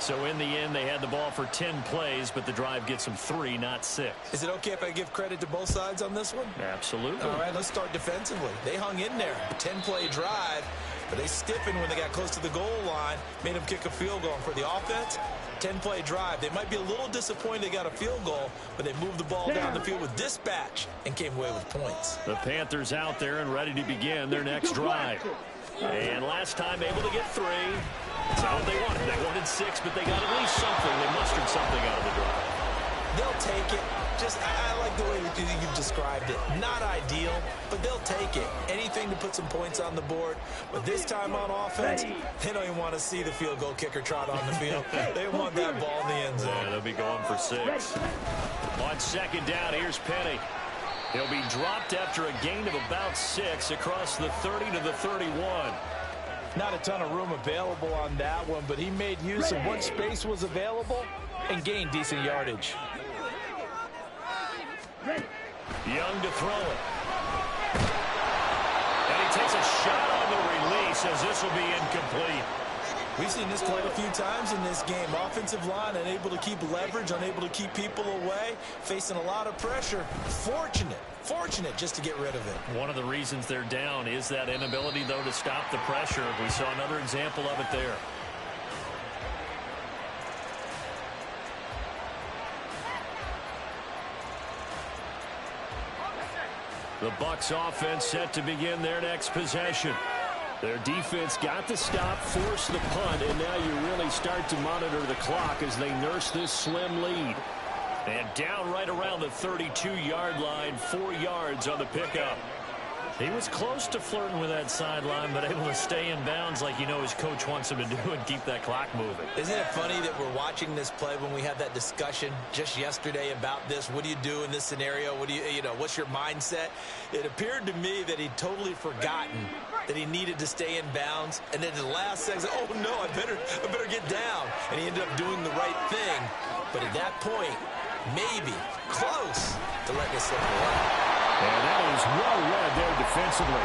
So in the end, they had the ball for 10 plays, but the drive gets them 3, not 6. Is it okay if I give credit to both sides on this one? Absolutely. All right, let's start defensively. They hung in there. 10-play drive, but they stiffened when they got close to the goal line, made them kick a field goal. And for the offense, 10-play drive. They might be a little disappointed they got a field goal, but they moved the ball down the field with dispatch and came away with points. The Panthers out there and ready to begin their next drive. And last time able to get 3. That's not what they wanted. They wanted 6, but they got at least something. They mustered something out of the drive. They'll take it. I like the way you've described it. Not ideal, but they'll take it. Anything to put some points on the board. But this time on offense, they don't even want to see the field goal kicker trot on the field. They want that ball in the end zone. Yeah, they'll be going for 6. On second down, here's Penny. He'll be dropped after a gain of about 6 across the 30 to the 31. Not a ton of room available on that one, but he made use of what space was available and gained decent yardage. Young to throw it. And he takes a shot on the release as this will be incomplete. We've seen this quite a few times in this game. Offensive line unable to keep leverage, unable to keep people away, facing a lot of pressure. Fortunate just to get rid of it. One of the reasons they're down is that inability, though, to stop the pressure. We saw another example of it there. The Bucks offense set to begin their next possession. Their defense got the stop, forced the punt, and now you really start to monitor the clock as they nurse this slim lead. And down right around the 32-yard line, 4 yards on the pickup. He was close to flirting with that sideline, but able to stay in bounds like you know his coach wants him to do and keep that clock moving. Isn't it funny that we're watching this play when we had that discussion just yesterday about this? What do you do in this scenario? What do you know, what's your mindset? It appeared to me that he'd totally forgotten that he needed to stay in bounds. And then the last second, oh no, I better get down. And he ended up doing the right thing. But at that point, maybe close to letting it slip away. And that is well read there defensively.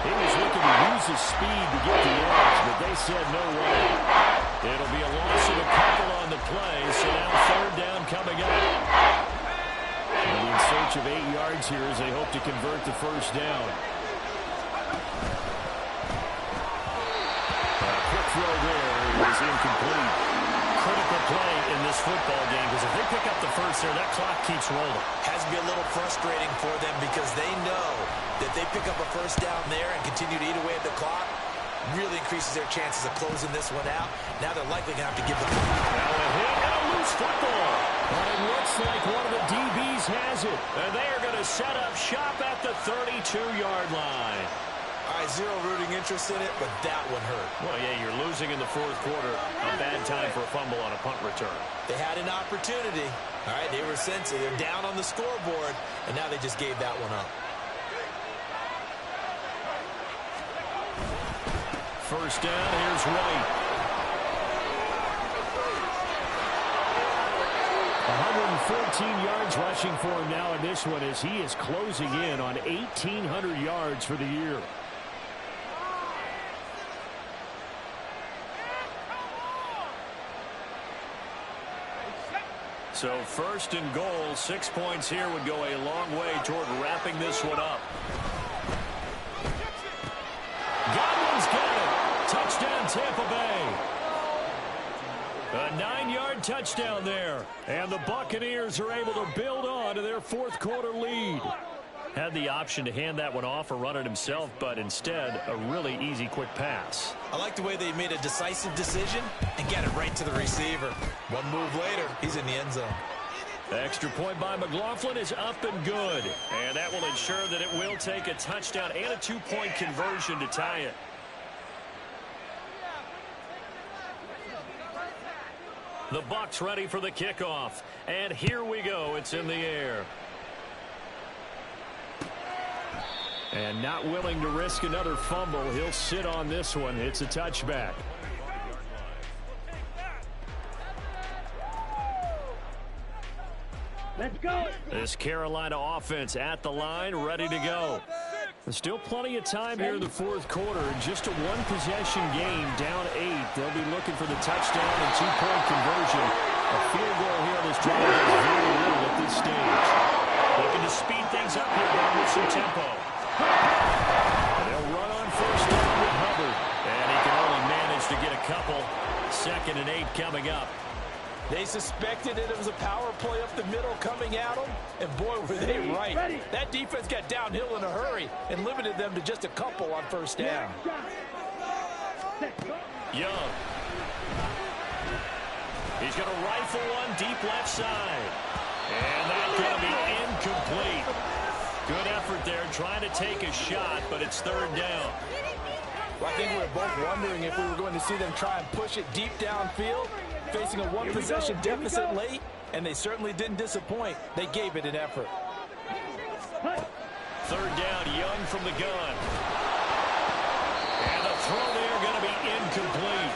He was looking to use his speed to get the edge, but they said no way. It'll be a loss of a couple on the play, so now third down coming up. And in search of 8 yards here as they hope to convert the first down. A quick throw there is incomplete. Critical play in this football game because if they pick up the first there, that clock keeps rolling. Has to be a little frustrating for them because they know that they pick up a first down there and continue to eat away at the clock, really increases their chances of closing this one out. Now they're likely going to have to give the ball. Now a hit and a loose football. But it looks like one of the DBs has it. And they are going to set up shop at the 32-yard line. Probably zero rooting interest in it, but that one hurt. Well, yeah, you're losing in the fourth quarter. A bad time for a fumble on a punt return. They had an opportunity. All right, they were sensing. They're down on the scoreboard, and now they just gave that one up. First down, here's White. 114 yards rushing for him now in this one as he is closing in on 1,800 yards for the year. So first and goal, 6 points here would go a long way toward wrapping this one up. Godwin's got it. Touchdown, Tampa Bay. A 9-yard touchdown there. And the Buccaneers are able to build on to their fourth quarter lead. Had the option to hand that one off or run it himself, but instead, a really easy, quick pass. I like the way they made a decisive decision and get it right to the receiver. One move later, he's in the end zone. Extra point by McLaughlin is up and good. And that will ensure that it will take a touchdown and a 2-point conversion to tie it. The Bucks ready for the kickoff. And here we go. It's in the air. And not willing to risk another fumble. He'll sit on this one. It's a touchback. Let's go. This Carolina offense at the line, ready to go. There's still plenty of time here in the fourth quarter. Just a one-possession game, down 8. They'll be looking for the touchdown and 2-point conversion. A field goal here on this drive is very little at this stage. Looking to speed things up here with some tempo. They'll run on first down with Hubbard. And he can only manage to get a couple. 2nd and 8 coming up. They suspected that it was a power play up the middle coming at them, and boy, were they right. That defense got downhill in a hurry and limited them to just a couple on first down. Young. He's going to rifle one deep left side. And that's going to be incomplete. Good effort there, trying to take a shot, but it's 3rd down. Well, I think we were both wondering if we were going to see them try and push it deep downfield, facing a one-possession deficit late, and they certainly didn't disappoint. They gave it an effort. 3rd down, Young from the gun. And the throw there going to be incomplete.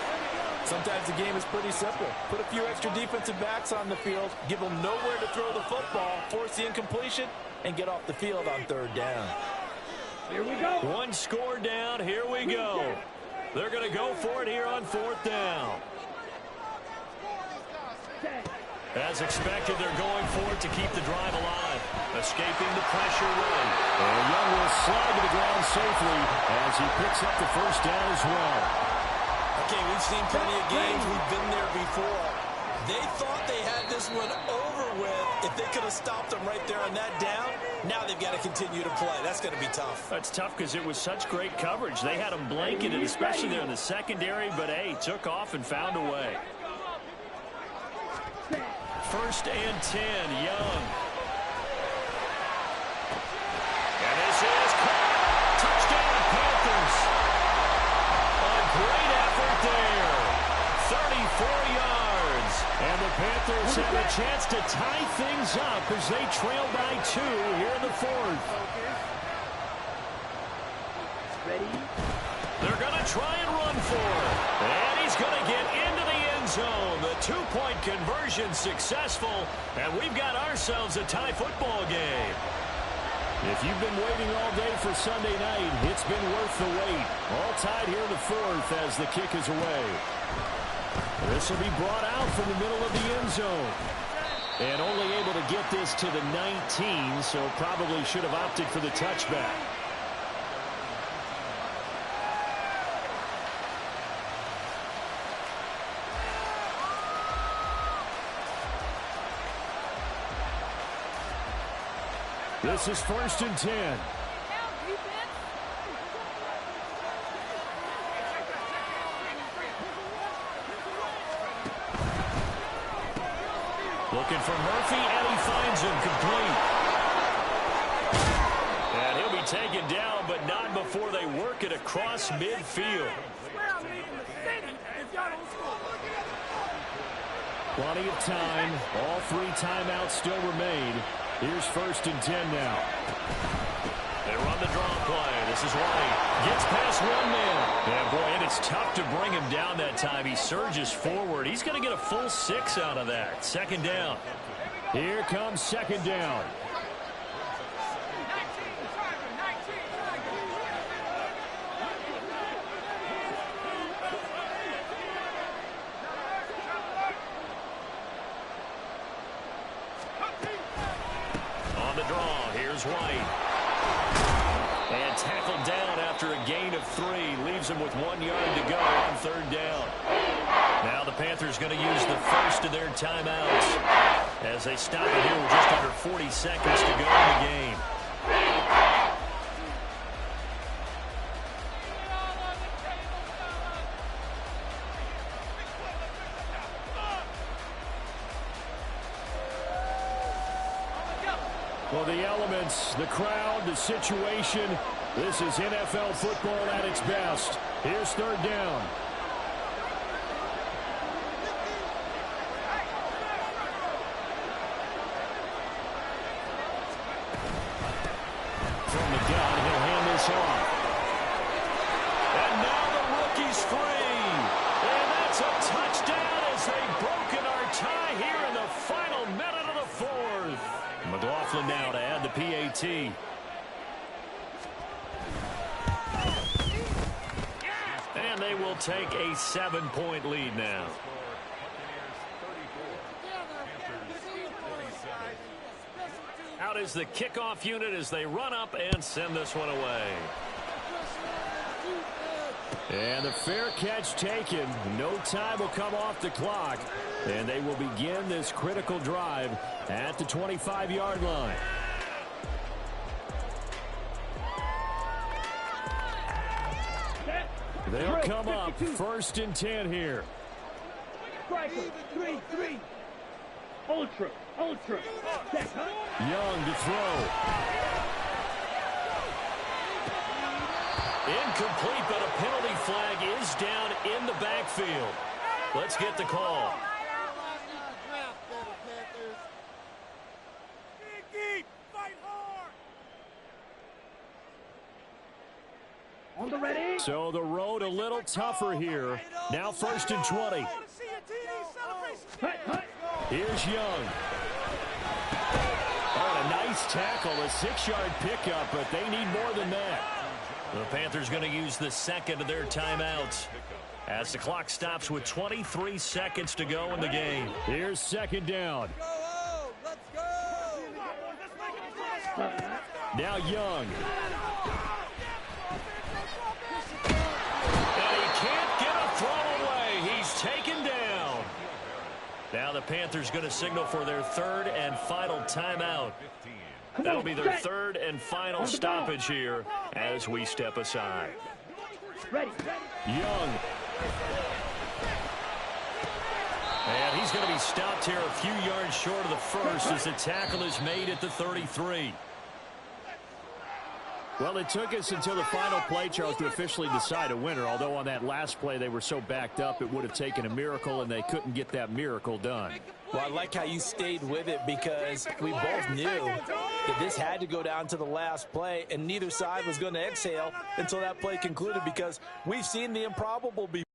Sometimes the game is pretty simple. Put a few extra defensive backs on the field, give them nowhere to throw the football, force the incompletion, and get off the field on 3rd down. Here we go. One score down. Here we go. They're going to go for it here on 4th down. As expected, they're going for it to keep the drive alive. Escaping the pressure run. And Young will slide to the ground safely as he picks up the first down as well. Okay, we've seen plenty of games. We've been there before. They thought they had this one over with. If they could have stopped them right there on that down, now they've got to continue to play. That's going to be tough. That's tough because it was such great coverage. They had them blanketed, especially there in the secondary, but, hey, took off and found a way. 1st and 10, Young. And this is touchdown Panthers. A great effort there. 34 yards. And the Panthers have a chance to tie things up as they trail by 2 here in the 4th. Ready? They're going to try and run for it. And he's going to get into the end zone. The 2-point conversion successful. And we've got ourselves a tie football game. If you've been waiting all day for Sunday night, it's been worth the wait. All tied here in the 4th as the kick is away. This will be brought out from the middle of the end zone. And only able to get this to the 19, so probably should have opted for the touchback. This is 1st and 10. Looking for Murphy, and he finds him complete. And he'll be taken down, but not before they work it across midfield. Plenty of time. All 3 timeouts still remain. Here's 1st and 10 now. They run the draw play. This is White. Gets past 1 man. Yeah, boy, and it's tough to bring him down that time. He surges forward. He's going to get a full 6 out of that. 2nd down. Here comes 2nd down. On the draw, here's White. And tackled down after a gain of 3. Leaves him with 1 yard to go on 3rd down. Now the Panthers going to use the first of their timeouts as they stop it here with just under 40 seconds to go in the game. Well, the elements, the crowd, the situation, this is NFL football at its best. Here's 3rd down. From the gun, he'll hand this off. And now the rookie's free. And that's a touchdown as they've broken our tie here in the final minute of the 4th. McLaughlin now to add the PAT. And they will take a 7-point lead now. Out is the kickoff unit as they run up and send this one away. And the fair catch taken. No time will come off the clock. And they will begin this critical drive at the 25-yard line. They'll come up 1st and 10 here. Striker, 3-3. Ultra. Young to throw. Incomplete, but a penalty flag is down in the backfield. Let's get the call. On the ready. So the road a little tougher here. Now 1st and 20. Here's Young. Oh, a nice tackle, a 6-yard pickup, but they need more than that. The Panthers going to use the 2nd of their timeouts as the clock stops with 23 seconds to go in the game. Here's 2nd down. Let's go! Now Young. Taken down. Now the Panthers going to signal for their 3rd and final timeout. That'll be their 3rd and final stoppage here as we step aside. Ready. Young. And he's going to be stopped here a few yards short of the first as the tackle is made at the 33. Well, it took us until the final play, Charles, to officially decide a winner, although on that last play they were so backed up it would have taken a miracle, and they couldn't get that miracle done. Well, I like how you stayed with it because we both knew that this had to go down to the last play, and neither side was going to exhale until that play concluded because we've seen the improbable before.